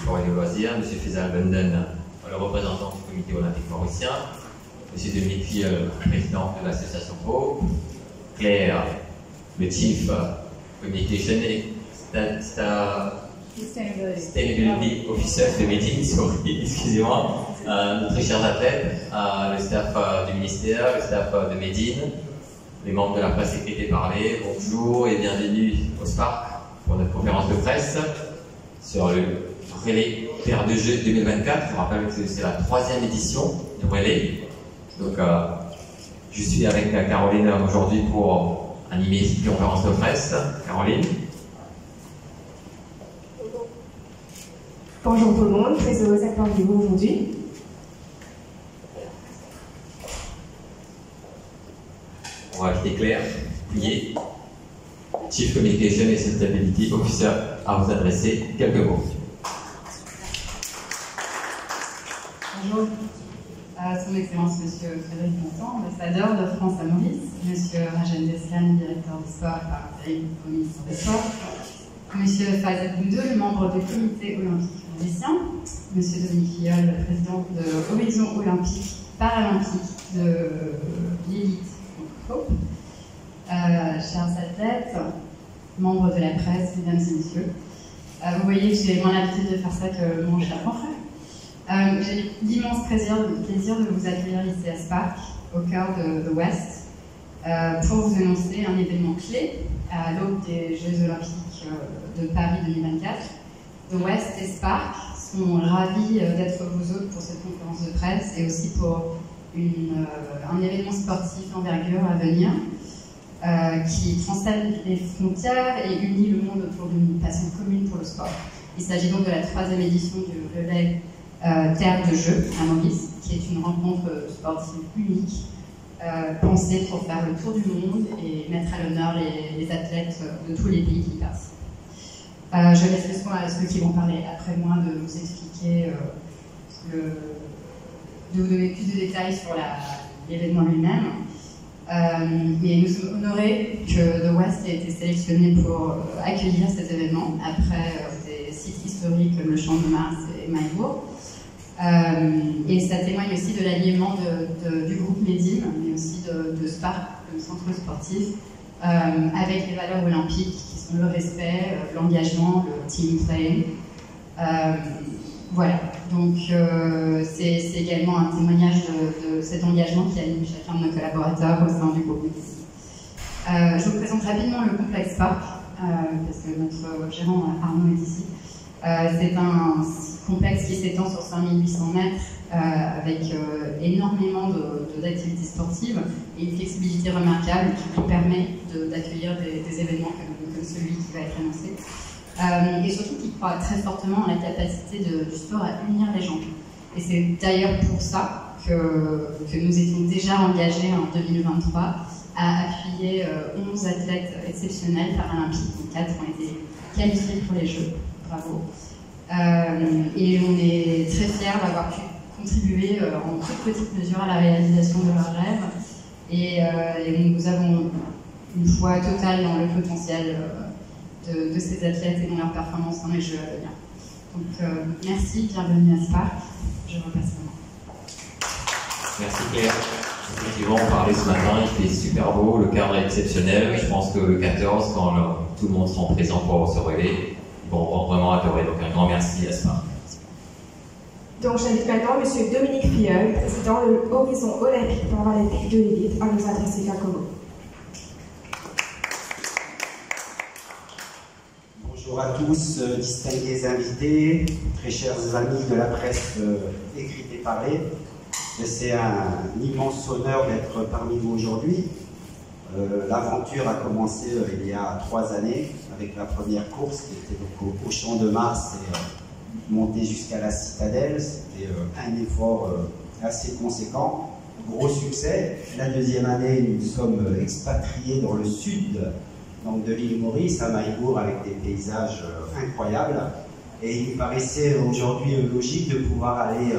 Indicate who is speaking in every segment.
Speaker 1: sport et des loisirs, M. Faisal Benden, le représentant du comité olympique mauricien, M. Dominique Filleul, président de l'association PO, Claire, le Chief Communication et Sustainability Officer de Médine, excusez-moi, nos très chers athlètes, le staff du ministère, le staff de Médine, les membres de la presse écrite et parlée, bonjour et bienvenue au Spark pour notre conférence de presse sur le relais Terre de Jeux 2024. Je vous rappelle que c'est la 3e édition du relais. Donc, je suis avec Caroline aujourd'hui pour animer cette conférence de presse. Caroline.
Speaker 2: Bonjour tout le monde, très heureuse d'être parmi vous aujourd'hui.
Speaker 1: On va quitter Claire, prier. Chief Communication et Sustainability Officer à vous adresser quelques mots.
Speaker 3: Bonjour. Son Excellence Monsieur Frédéric Montant, ambassadeur de France à Maurice, Monsieur Rajan Deslan, directeur du sport par intérim au ministère des Sports, Monsieur Fazet Boundou, le membre du comité olympique mauricien, Monsieur Dominique Filleul, le président de Horizon Olympique Paralympique de l'élite Hope, chers athlètes, membres de la presse, mesdames et messieurs. Vous voyez que j'ai moins l'habitude de faire ça que mon cher confrère. J'ai l'immense plaisir de vous accueillir ici à Spark, au cœur de West, pour vous annoncer un événement clé à l'aube des Jeux Olympiques de Paris 2024. The West et Spark sont ravis d'être vos hôtes pour cette conférence de presse et aussi pour un événement sportif d'envergure à venir qui transcende les frontières et unit le monde autour d'une passion commune pour le sport. Il s'agit donc de la 3e édition du relais Terre de Jeux à Maurice, qui est une rencontre sportive unique, pensée pour faire le tour du monde et mettre à l'honneur les athlètes de tous les pays qui y passent. Je laisse le soin à ceux qui vont parler après moi de vous expliquer, de vous donner plus de détails sur l'événement lui-même. Mais nous sommes honorés que The West ait été sélectionné pour accueillir cet événement après des sites historiques comme le Champ de Mars et Maillebourg. Et ça témoigne aussi de l'alliement du groupe Médine, mais aussi de Spark, le centre sportif, avec les valeurs olympiques qui sont le respect, l'engagement, le team play. Voilà, donc c'est également un témoignage de cet engagement qui anime chacun de nos collaborateurs au sein du groupe Médine. Je vous présente rapidement le complexe Spark, parce que notre gérant Arnaud est ici. C'est un complexe qui s'étend sur 5800 mètres avec énormément d'activités sportives et une flexibilité remarquable qui lui permet d'accueillir des événements comme celui qui va être annoncé. Et surtout qui croit très fortement en la capacité du sport à unir les gens. Et c'est d'ailleurs pour ça que nous étions déjà engagés en 2023 à appuyer 11 athlètes exceptionnels paralympiques, 4 ont été qualifiés pour les Jeux. Bravo. Et on est très fiers d'avoir pu contribuer en toute petite mesure à la réalisation de leurs rêves. Et nous avons une foi totale dans le potentiel de ces athlètes et dans leur performance dans les Jeux à venir. Donc merci, bienvenue à Spark. Je repasse le mot.
Speaker 1: Merci Claire. Effectivement, on parlait ce matin, il fait super beau, le cadre est exceptionnel. Je pense que le 14, quand tout le monde sera présent pour ce relais, ils vont vraiment adorer. Donc un grand merci à Spark.
Speaker 2: Donc j'invite maintenant M. Dominique Filleul, président de Horizon Olympique Paralympique de l'élite, à nous adresser quelques mots.
Speaker 4: Bonjour à tous, distingués invités, très chers amis de la presse écrite et parlée. C'est un immense honneur d'être parmi vous aujourd'hui. L'aventure a commencé il y a 3 années avec la première course qui était donc au Champ de Mars et montée jusqu'à la Citadelle. C'était un effort assez conséquent, gros succès. La 2e année, nous sommes expatriés dans le sud donc de l'île Maurice, à Maillebourg, avec des paysages incroyables. Et il paraissait aujourd'hui logique de pouvoir aller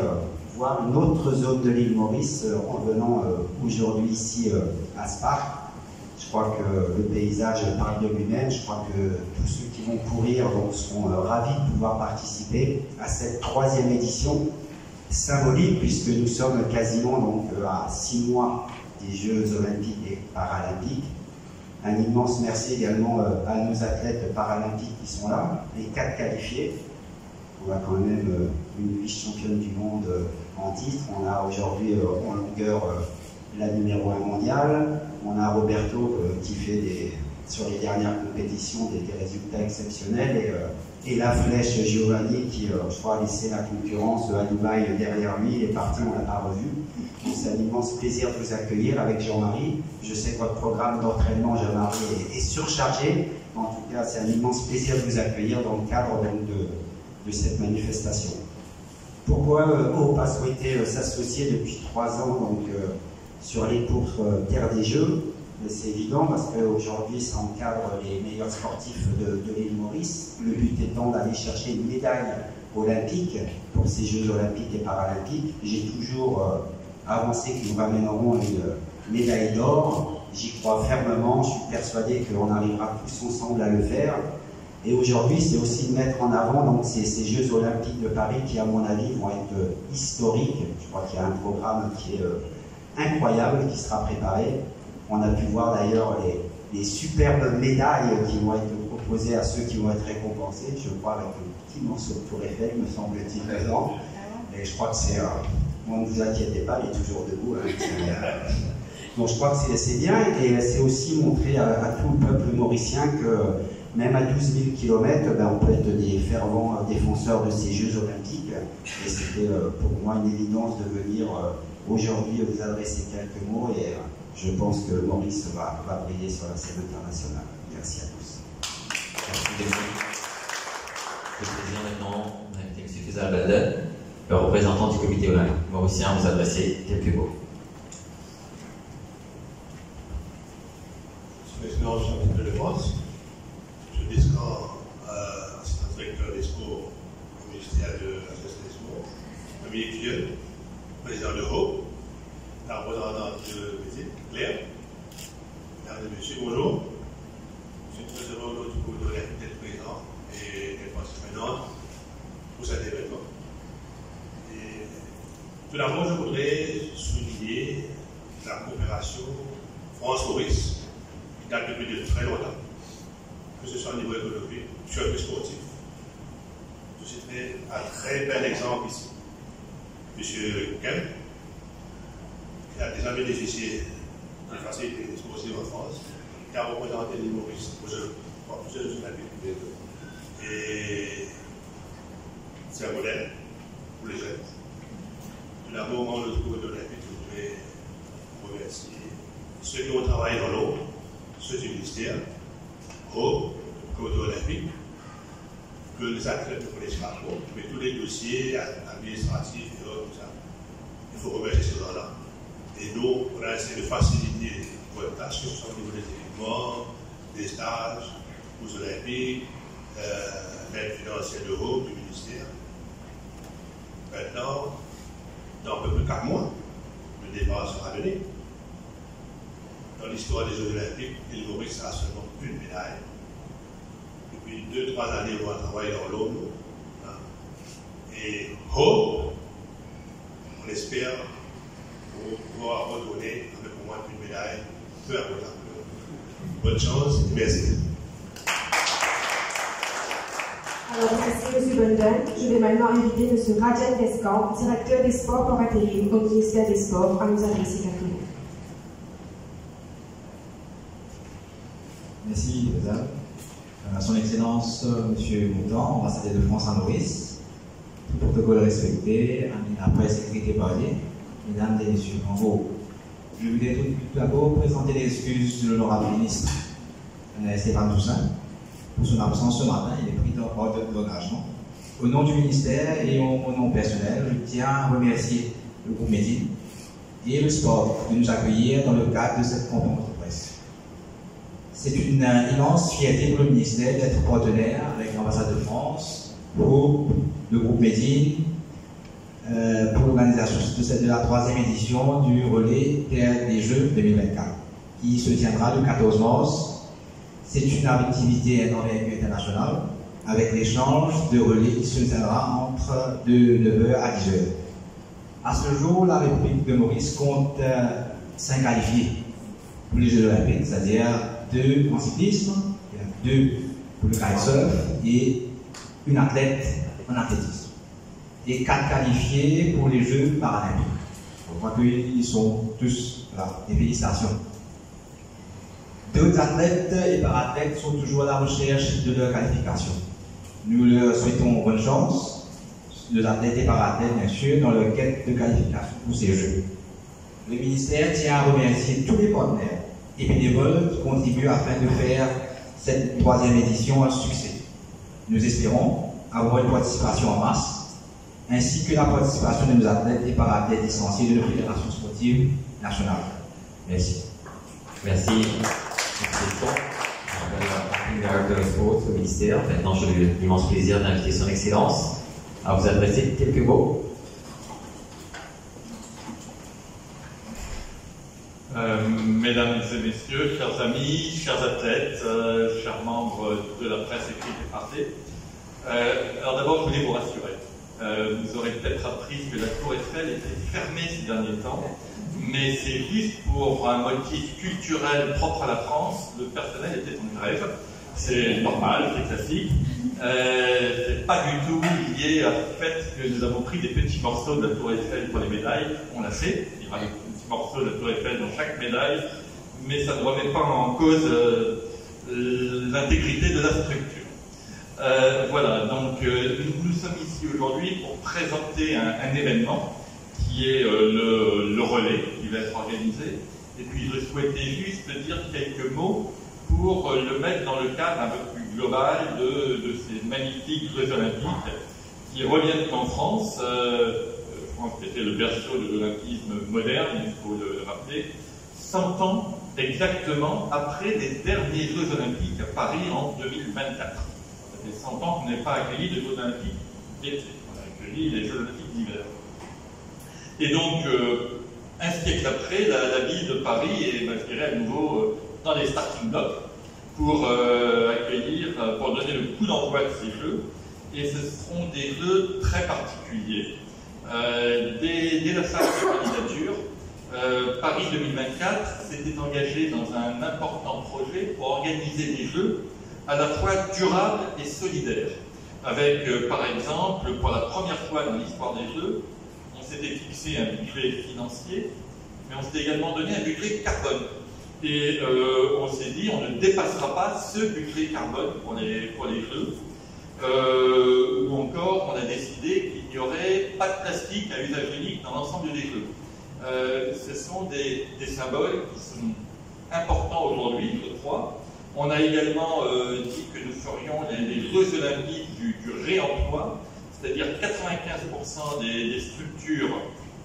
Speaker 4: voir une autre zone de l'île Maurice en venant aujourd'hui ici à Spark, Je crois que le paysage parle de lui-même. Je crois que tous ceux qui vont courir donc, seront ravis de pouvoir participer à cette 3e édition symbolique, puisque nous sommes quasiment donc, à 6 mois des Jeux Olympiques et Paralympiques. Un immense merci également à nos athlètes paralympiques qui sont là, les 4 qualifiés. On a quand même une vice-championne du monde en titre. On a aujourd'hui en longueur la numéro 1 mondiale. On a Roberto qui fait sur les dernières compétitions des résultats exceptionnels. Et la flèche Giovanni qui, je crois, a laissé la concurrence à Dubaï derrière lui. Il est parti, on ne l'a pas revu. C'est un immense plaisir de vous accueillir avec Jean-Marie. Je sais que votre programme d'entraînement, Jean-Marie, est surchargé. En tout cas, c'est un immense plaisir de vous accueillir dans le cadre donc, de cette manifestation. Pourquoi Hope a souhaité s'associer depuis 3 ans donc, sur les courses Terre des Jeux? C'est évident parce qu'aujourd'hui, ça encadre les meilleurs sportifs de l'île Maurice. Le but étant d'aller chercher une médaille olympique pour ces Jeux olympiques et paralympiques. J'ai toujours avancé que nous ramènerons une médaille d'or. J'y crois fermement. Je suis persuadé qu'on arrivera tous ensemble à le faire. Et aujourd'hui, c'est aussi de mettre en avant donc, ces Jeux olympiques de Paris qui, à mon avis, vont être historiques. Je crois qu'il y a un programme qui est incroyable qui sera préparé. On a pu voir d'ailleurs les superbes médailles qui vont être proposées à ceux qui vont être récompensés. Je crois avec un petit morceau de Tour Eiffel, me semble-t-il, présent. Et je crois que c'est... ne vous inquiétez pas, il est toujours debout. Hein, donc je crois que c'est bien. Et c'est aussi montrer à tout le peuple mauricien que même à 12 000 km, on peut être des fervents défenseurs de ces Jeux olympiques. Et c'était pour moi une évidence de venir aujourd'hui vous adresser quelques mots. Et je pense que Maurice va briller sur la scène internationale. Merci à tous.
Speaker 1: Merci beaucoup. Le plaisir maintenant d'inviter M. Faisal Belden, le représentant du comité olympique mauricien, à vous adresser quelques mots.
Speaker 5: Son Excellence Jean-Pierre de France, je descends assistant directeur des sports au ministère de la Jeunesse des Sports, Dominique Filleul, président de Hope, la représentante de Médine, Claire. Mesdames et messieurs, bonjour. Je suis très heureux d'être présent et d'être participant pour cet événement. Et tout d'abord, je voudrais souligner la coopération France-Maurice qui date depuis de très longtemps, que ce soit au niveau économique, sur le sportif. Je citerai un très bel exemple ici. M. Kemp, qui a déjà bénéficié des facilités sportives en France, qui a représenté l'île Maurice aux Jeux olympiques. Et c'est un modèle pour les jeunes. Tout d'abord, dans le comité olympique, je voudrais remercier ceux qui ont travaillé dans l'eau, ceux du ministère, au comité olympique, que les athlètes ne connaissent pas trop, mais tous les dossiers administratifs et autres, tout ça. Il faut remercier ces gens-là. Et nous, on a essayé de faciliter votre tâche, que ce soit au niveau des équipements, des stages, aux Olympiques, l'aide financière de Hope, du ministère. Maintenant, dans un peu plus de 4 mois, le départ sera donné. Dans l'histoire des Jeux Olympiques, l'île Maurice a seulement une médaille. Depuis 2-3 années, on va travailler dans l'eau. Et Hope, on espère pouvoir redonner avec au moins une médaille, peu importe la couleur. Bonne chance et merci.
Speaker 2: Alors, merci M. Belden. Je vais maintenant inviter M. Rajan Descamps, directeur des sports pour intérim au ministère des Sports, à nous adresser quelques mots.
Speaker 6: Merci, Madame. Son Excellence, M. Moutan, ambassadeur de France à Maurice, tout protocole respecté, après sécurité parlée, Mesdames et Messieurs, en gros, je voulais tout d'abord présenter les excuses de l'honorable ministre Stéphane Toussaint pour son absence ce matin. Il est pris d'engagement. Au nom du ministère et au nom personnel, je tiens à remercier le groupe Médine et le sport de nous accueillir dans le cadre de cette conférence de presse. C'est une immense fierté pour le ministère d'être partenaire avec l'ambassade de France pour le groupe Médine pour l'organisation de la 3e édition du relais Terre des Jeux 2024. qui se tiendra le 14 mars. C'est une activité d'envergure internationale avec l'échange de relais qui se tiendra entre de 9h à 10h. À ce jour, la République de Maurice compte 5 qualifiés pour les Jeux olympiques, c'est-à-dire 2 en cyclisme, 2 pour le kitesurf et une athlète en athlétisme. Et 4 qualifiés pour les Jeux paralympiques. Je crois qu'ils sont tous là. Et félicitations. D'autres athlètes et parathlètes sont toujours à la recherche de leur qualification. Nous leur souhaitons bonne chance, les athlètes et parathlètes bien sûr, dans leur quête de qualification pour ces Jeux. Le ministère tient à remercier tous les partenaires et bénévoles qui contribuent afin de faire cette 3e édition un succès. Nous espérons avoir une participation en masse, ainsi que la participation de nos athlètes et parathlètes licenciés de nos fédérations sportives nationales. Merci.
Speaker 1: Merci. Directeur des Sports au ministère. Maintenant, j'ai l'immense plaisir d'inviter son Excellence à vous adresser quelques mots.
Speaker 7: Mesdames et messieurs, chers amis, chers athlètes, chers membres de la presse écrite et parlée, alors d'abord, je voulais vous rassurer. Vous aurez peut-être appris que la Tour Eiffel était fermée ces derniers temps, mais c'est juste pour un motif culturel propre à la France. Le personnel était en grève. C'est normal, c'est classique. C'est pas du tout lié au fait que nous avons pris des petits morceaux de la Tour Eiffel pour les médailles. On l'a fait. Il y aura des petits morceaux de la Tour Eiffel dans chaque médaille, mais ça ne remet pas en cause l'intégrité de la structure. Voilà, donc nous sommes ici aujourd'hui pour présenter un événement qui est le relais qui va être organisé. Et puis je souhaitais juste dire quelques mots pour le mettre dans le cadre un peu plus global de ces magnifiques Jeux olympiques qui reviennent en France. France qui était le berceau de l'olympisme moderne, il faut le rappeler, 100 ans exactement après les derniers Jeux olympiques à Paris en 2024. Ça fait 100 ans qu'on n'ait pas accueilli de Jeux olympiques d'été, on a accueilli les Jeux olympiques d'hiver. Et donc, un siècle après, la ville de Paris est, je dirais, à nouveau dans les starting blocks pour accueillir, pour donner le coup d'envoi de ces Jeux. Et ce seront des Jeux très particuliers. Dès la phase de candidature, Paris 2024 s'était engagé dans un important projet pour organiser des Jeux à la fois durables et solidaires. Avec, par exemple, pour la première fois dans l'histoire des Jeux, on s'était fixé un budget financier, mais on s'était également donné un budget carbone. Et on s'est dit, on ne dépassera pas ce budget carbone pour les Jeux. Ou encore, on a décidé qu'il n'y aurait pas de plastique à usage unique dans l'ensemble des Jeux. Ce sont des symboles qui sont importants aujourd'hui, je crois. On a également dit que nous ferions les Jeux olympiques du réemploi, c'est-à-dire 95% des structures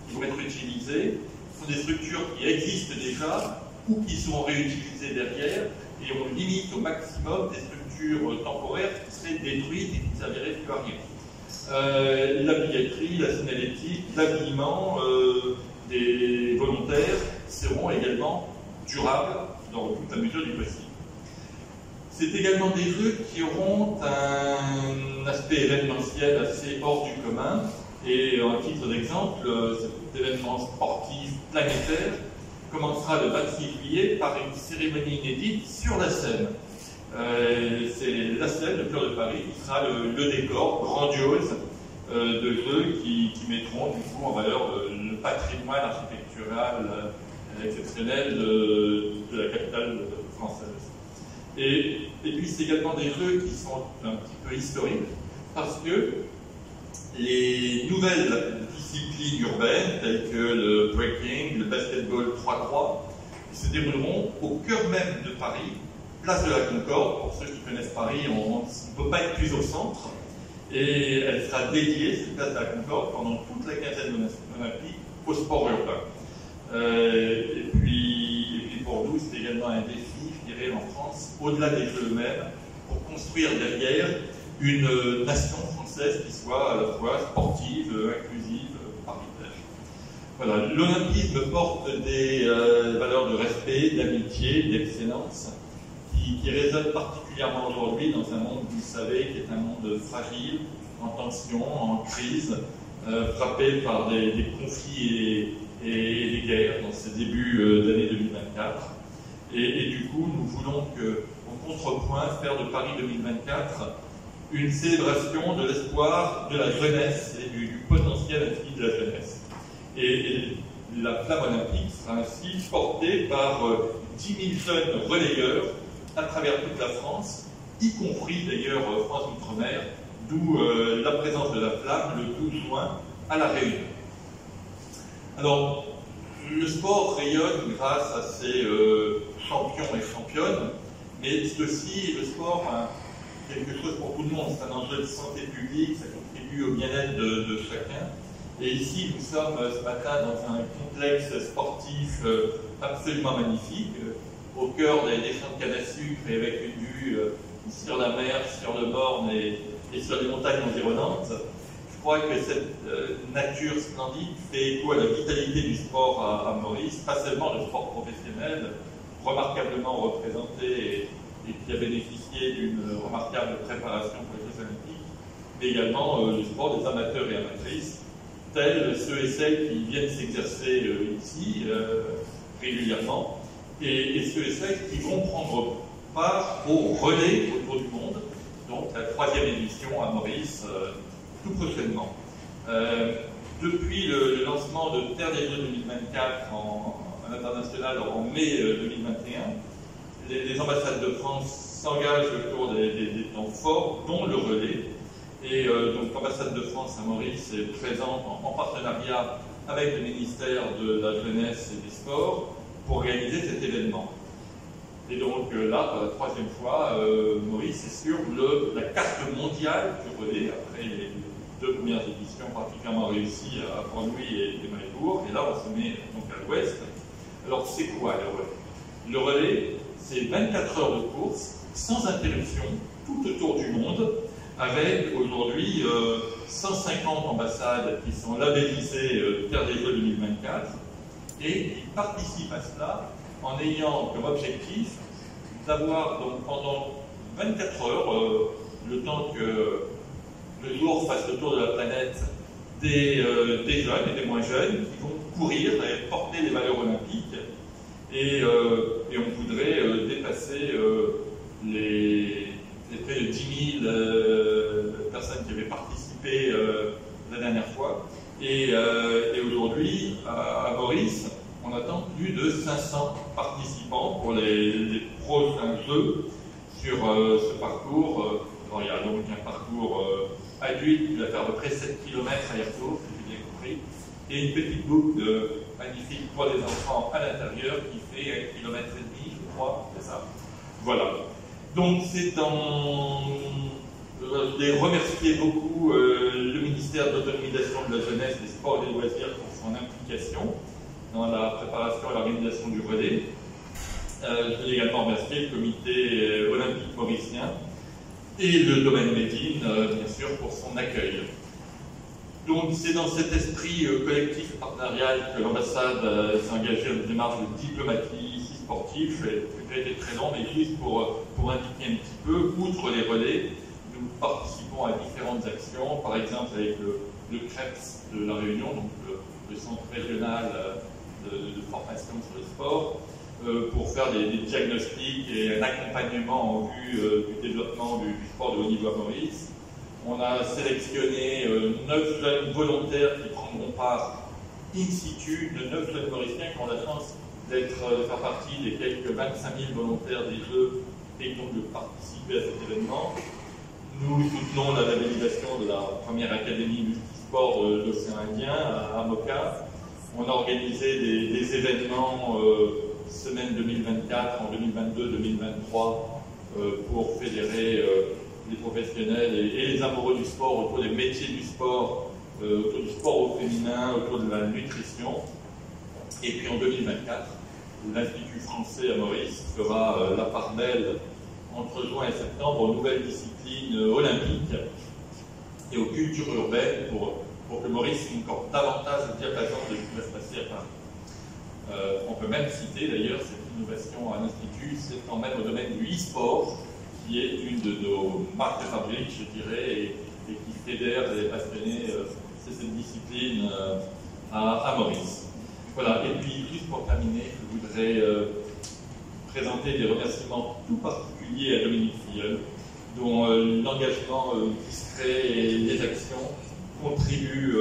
Speaker 7: qui vont être utilisées sont des structures qui existent déjà ou qui seront réutilisées derrière, et on limite au maximum des structures temporaires qui seraient détruites et qui ne serviraient plus à rien. La billetterie, la signalétique, l'habillement des volontaires seront également durables dans toute la mesure du possible. C'est également des Jeux qui auront un aspect événementiel assez hors du commun. Et en titre d'exemple, cet événement sportif planétaire commencera le 26 juillet par une cérémonie inédite sur la Seine. C'est la Seine, le cœur de Paris, qui sera le décor grandiose de Jeux qui mettront du coup en valeur le patrimoine architectural exceptionnel de la capitale française. Et puis c'est également des Jeux qui sont un petit peu historiques parce que les nouvelles disciplines urbaines telles que le breaking, le basketball 3x3 se dérouleront au cœur même de Paris, place de la Concorde. Pour ceux qui connaissent Paris, on ne peut pas être plus au centre. Et elle sera dédiée, cette place de la Concorde, pendant toute la quinzaine olympique au sport urbain. Et puis pour nous, c'est également un défi, je dirais, en France, au-delà des Jeux eux-mêmes, pour construire derrière une nation française qui soit à la fois sportive, inclusive, paritaire. Voilà, l'olympisme porte des valeurs de respect paix, d'amitié, d'excellence, qui résonne particulièrement aujourd'hui dans un monde, vous le savez, qui est un monde fragile, en tension, en crise, frappé par des conflits et des guerres dans ces débuts d'année 2024. Et du coup, nous voulons en contrepoint, faire de Paris 2024 une célébration de l'espoir de la jeunesse et du potentiel infini de la jeunesse. Et la flamme olympique sera ainsi portée par 10 000 jeunes relayeurs à travers toute la France, y compris d'ailleurs France Outre-mer, d'où la présence de la flamme le 12 juin à La Réunion. Alors, le sport rayonne grâce à ses champions et championnes, mais c'est aussi le sport, quelque chose pour tout le monde, c'est un enjeu de santé publique, ça contribue au bien-être de chacun. Et ici, nous sommes ce matin dans un complexe sportif absolument magnifique, au cœur des champs de canne à sucre et avec une vue sur la mer, sur le Borne et sur les montagnes environnantes. Je crois que cette nature splendide fait écho à la vitalité du sport à Maurice, pas seulement le sport professionnel, remarquablement représenté et qui a bénéficié d'une remarquable préparation pour les Jeux Olympiques, mais également le sport des amateurs et amatrices, tels ceux et celles qui viennent s'exercer ici régulièrement, et ceux et celles qui vont prendre part au relais autour du monde, donc la 3e édition à Maurice, tout prochainement. Depuis le lancement de Terre des Jeux 2024 à l'international en mai 2021, les ambassades de France s'engagent autour des temps forts, dont le relais. Et donc l'ambassade de France à Maurice est présente en partenariat avec le ministère de la Jeunesse et des Sports pour réaliser cet événement. Et donc là, pour la 3e fois, Maurice est sur la carte mondiale du relais, après les 2 premières éditions particulièrement réussies à Port-Louis et Mariebourg. Et là, on se met donc à l'ouest. Alors, c'est quoi le relais? Le relais, c'est 24 heures de course, sans interruption, tout autour du monde, avec aujourd'hui 150 ambassades qui sont labellisées Terre des Jeux 2024 et qui participent à cela en ayant comme objectif d'avoir donc pendant 24 heures, le temps que le jour fasse le tour de la planète, des jeunes et des moins jeunes qui vont courir et porter les valeurs olympiques. Et on voudrait dépasser les près de 10 000 personnes qui avaient participé la dernière fois. Et aujourd'hui, à Maurice, on attend plus de 500 participants pour les prochains Jeux sur ce parcours. Alors, il y a donc un parcours adulte qui va faire à peu près 7 km aller-retour, si j'ai bien compris, et une petite boucle magnifique pour les enfants à l'intérieur qui fait 1,5 km, je crois, c'est ça. Voilà. Donc c'est je voulais remercier beaucoup le ministère de l'Autonomisation de la Jeunesse, des Sports et des Loisirs pour son implication dans la préparation et l'organisation du relais. Je voulais également remercier le comité olympique mauricien et le domaine Médine, bien sûr, pour son accueil. Donc c'est dans cet esprit collectif et partenarial que l'ambassade s'est engagée dans une démarche de diplomatie sportive. Je vais être très long, mais juste pour indiquer un petit peu, outre les relais, nous participons à différentes actions, par exemple avec le CREPS de La Réunion, donc le centre régional de formation sur le sport, pour faire des diagnostics et un accompagnement en vue du développement du sport de haut niveau à Maurice. On a sélectionné 9 jeunes volontaires qui prendront part in situ, de 9 jeunes mauriciens qui ont la chance de faire partie des quelques 25 000 volontaires des Jeux et donc de participer à cet événement. Nous soutenons la labellisation de la première académie multisport de l'océan Indien à Moka. On a organisé des événements semaine 2024, en 2022-2023 pour fédérer les professionnels et les amoureux du sport autour des métiers du sport, autour du sport au féminin, autour de la nutrition. Et puis en 2024, l'Institut français à Maurice fera la part belle entre juin et septembre aux nouvelles disciplines olympiques et aux cultures urbaines pour que Maurice ait encore davantage le diapason de ce qui va se passer à Paris. On peut même citer d'ailleurs cette innovation à l'Institut, c'est quand même au domaine du e-sport, qui est une de nos marques de fabrique, je dirais, et qui fédère les passionnés de cette discipline à Maurice. Voilà, et puis juste pour terminer, je voudrais présenter des remerciements tout particuliers à Dominique Filleul, dont l'engagement discret et les actions contribuent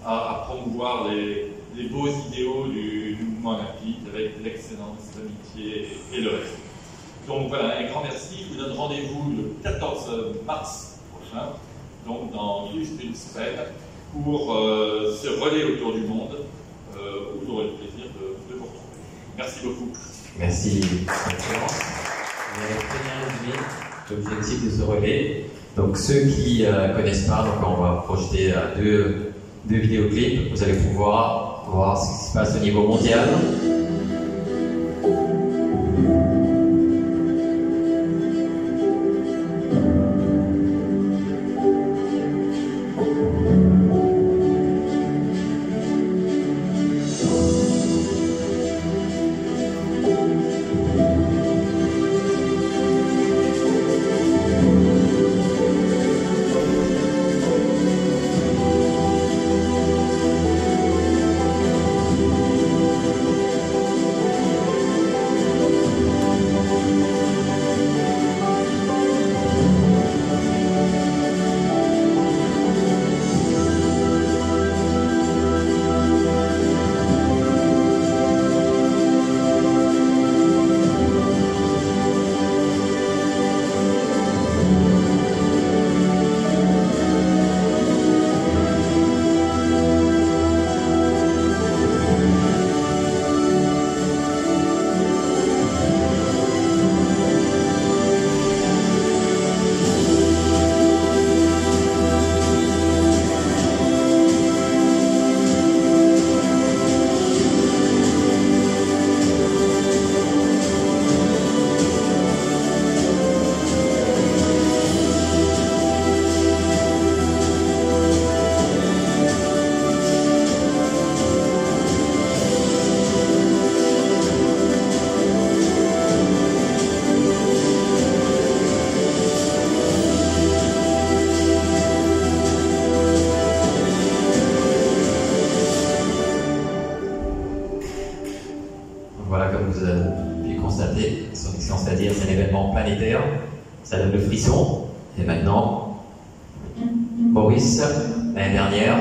Speaker 7: à promouvoir les beaux idéaux du mouvement olympique avec l'excellence, l'amitié et le respect. Donc voilà, un grand merci. Je vous donne rendez-vous le 14 mars prochain, donc dans juste une semaine, pour ce relais autour du monde, où j'aurai le plaisir de vous retrouver. Merci beaucoup.
Speaker 1: Merci, Excellence. Vous avez très bien résumé l'objectif de ce relais. Donc ceux qui ne connaissent pas, donc on va projeter deux vidéoclips. Vous allez pouvoir voir ce qui se passe au niveau mondial. Ça donne le frisson. Et maintenant, Maurice, l'année dernière.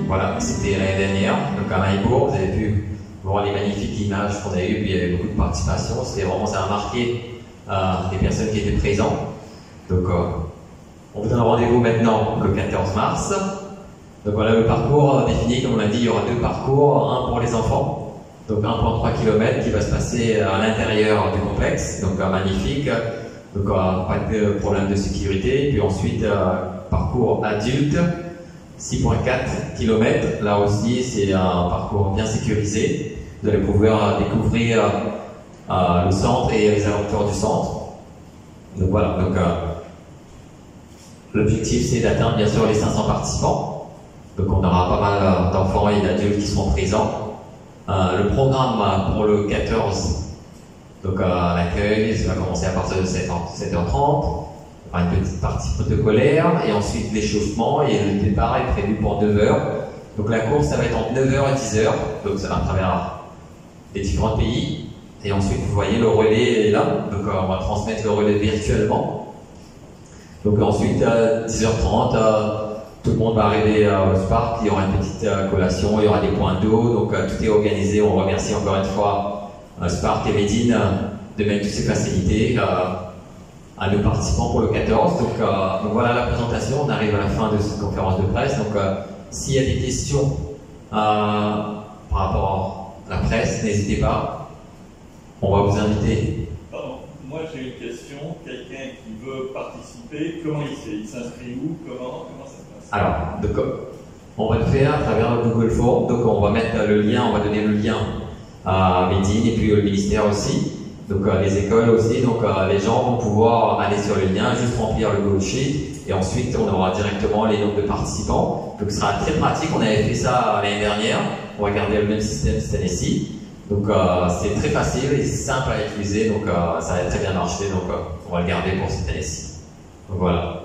Speaker 1: Voilà, c'était l'année dernière, donc à Maïbourg, vous avez pu voir les magnifiques images qu'on a eues, puis il y avait beaucoup de participation, c'était vraiment, ça a marqué les personnes qui étaient présentes. Donc on vous donne rendez-vous maintenant le 14 mars. Donc voilà le parcours défini, comme on l'a dit, il y aura deux parcours, un pour les enfants, donc 1,3 km qui va se passer à l'intérieur du complexe, donc magnifique, donc pas de problème de sécurité, puis ensuite parcours adulte, 6,4 km, là aussi c'est un parcours bien sécurisé. Vous allez pouvoir découvrir le centre et les alentours du centre. Donc voilà, donc l'objectif c'est d'atteindre bien sûr les 500 participants. Donc on aura pas mal d'enfants et d'adultes qui seront présents. Le programme pour le 14, donc l'accueil, ça va commencer à partir de 7h30. Une petite partie protocolaire et ensuite l'échauffement et le départ est prévu pour 9h. Donc la course ça va être entre 9h et 10h, donc ça va à travers les différents pays Et ensuite, vous voyez, le relais est là. Donc, on va transmettre le relais virtuellement. Donc, ensuite, à 10h30, tout le monde va arriver au Spark. Il y aura une petite collation, il y aura des points d'eau. Donc, tout est organisé. On remercie encore une fois Spark et Medine de mettre toutes ces facilités à nos participants pour le 14. Donc, voilà la présentation. On arrive à la fin de cette conférence de presse. Donc, s'il y a des questions par rapport à la presse, n'hésitez pas. On va vous inviter.
Speaker 7: Pardon, moi j'ai une question. Quelqu'un qui veut participer, comment il fait? Il s'inscrit où? Comment ça se passe?
Speaker 1: Alors, donc, on va le faire à travers le Google Form. Donc, on va mettre le lien, on va donner le lien à Medine et puis le ministère aussi. Donc, les écoles aussi. Donc, les gens vont pouvoir aller sur le lien, juste remplir le Google Sheet. Et ensuite, on aura directement les nombres de participants. Donc, ce sera très pratique. On avait fait ça l'année dernière. On va garder le même système cette année-ci. Donc c'est très facile et simple à utiliser, donc ça a très bien marché, donc on va le garder pour cette année-ci. Donc voilà.